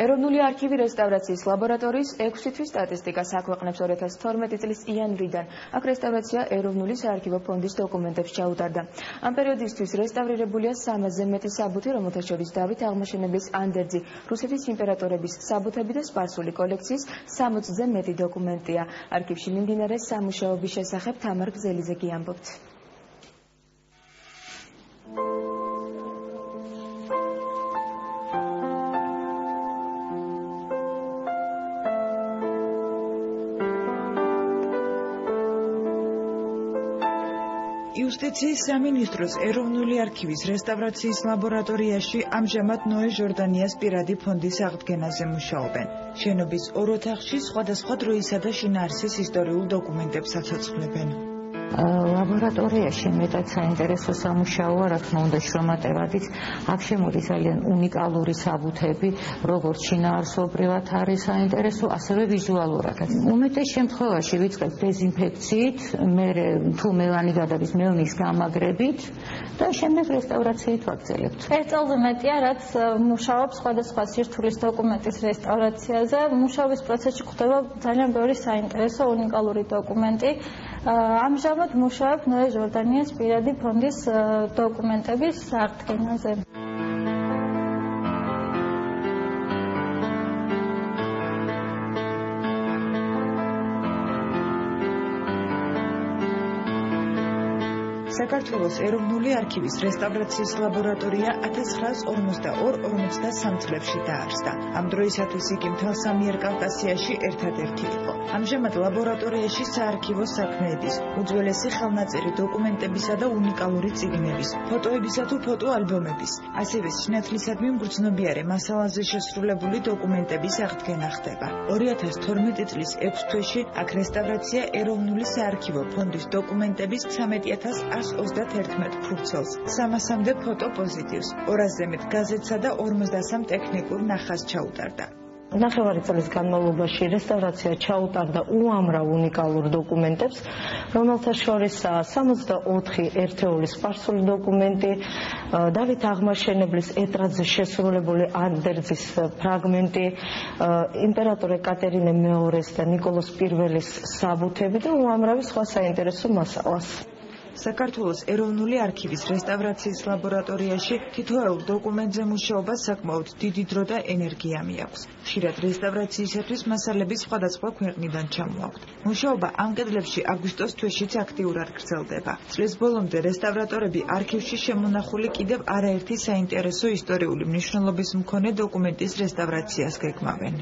ეროვნული არქივი რესტავრაციის ლაბორატორიის 6 თვის სტატისტიკას აქვეყნებს 2012 წლის იანვრიდან. აქ რესტავრაცია ეროვნული საარქივო ფონდის დოკუმენტებს ჩაუტარდა. ამ პერიოდისთვის რესტავრირებულია 300-ზე მეტი საბუთი, რომელთა შორის დავით აღმაშენებლის ანდერძი, რუსეთის იმპერატორების საბუთები და სპარსული კოლექციის 60-ზე მეტი დოკუმენტია. არქივში მიმდინარე სამუშაოების შესახებ თამარ გზელიძე გიამბობთ. იუსტიციის სამინისტროს ეროვნული არქივის რესტავრაციის ლაბორატორიაში ამჟამად ნოე ჟორდანიას პირადი ფონდის აღდგენაზე მუშაობენ. შენობის ორ ოთახში სხვადასხვა დროისა და შინაარსის ისტორიულ დოკუმენტებს აცოცხლებენ. ლაბორატორიაში მეტად საინტერესო სამუშაოა, რა თქმა უნდა, შრომატევადით. აქ შემოდის ძალიან უნიკალური საბუთები, როგორც შინაარსობრივად არის საინტერესო, ასევე ვიზუალურადაც. უმეტეს შემთხვევაში ვიწყებთ დეზინფექციით, მერე თუ მელანი გადადის მელნის გამაგრებით და შემდეგ რესტავრაციით ვაგრძელებთ. ერთ წელზე მეტია, რაც მუშაობს სხვადასხვა სირთულის დოკუმენტის რესტავრაციაზე. მუშაობის პროცესში გვხვდება ძალიან ბევრი საინტერესო უნიკალური დოკუმენტი. ამჟამად მუშაობ ნოე ჟორდანიას პირადი ფონდის დოკუმენტების აღდგენაზე. საქართველოს ეროვნული არქივის რესტავრაციის ლაბორატორია 1942-53 წლებში დაარსდა. ამ დროისათვის იგი მთელ სამიერკავკასიაში ერთადერთი იყო. ამჟამად ლაბორატორიაში საარქივო საქმეების, უძველესი ხელნაწერი დოკუმენტებისა და უნიკალური წიგნების, ფოტოებისა თუ ფოტოალბომების, ასევე სინათლისადმი მგრძნობიარე მასალაზე შესრულებული დოკუმენტების აღდგენა ხდება. 2012 წლის 6 თვეში აქ რესტავრაცია ეროვნული საარქივო ფონდის დოკუმენტების 13,121 ფურცელს, 300-მდე ფოტოპოზიტივს, 200-ზე მეტ გაზეთსა და 53 ტექნიკურ ნახაზს ჩაუტარდა. ნახევარი წლის განმავლობაში რესტავრაცია ჩაუტარდა უამრავ უნიკალურ დოკუმენტებს, რომელთა შორისაა 64 ერთეულის სპარსული დოკუმენტი, დავით აღმაშენებლის ეტრატზე შესრულებული ანდერძის ფრაგმენტი, იმპერატორ ეკატერინე მეორეს და ნიკოლოზ პირველის საბუთები და უამრავი სხვა საინტერესო მასალას. საქართველოს ეროვნული არქივის რესტავრაციის ლაბორატორიაში თითოეულ დოკუმენტზე მუშაობას საკმაოდ დიდი დრო და ენერგია მიაქვს. ხშირად რესტავრაციისათვის მასალები სხვადასხვა ქვეყნიდან ჩამოაქვთ. მუშაობა ამ კედლებში აგვისტოს თვეშიც აქტიურად გრძელდება. წლის ბოლომდე რესტავრატორები არქივში შემონახული კიდევ არაერთი საინტერესო ისტორიული მნიშვნელობის მქონე დოკუმენტის რესტავრაციას გეგმავენ.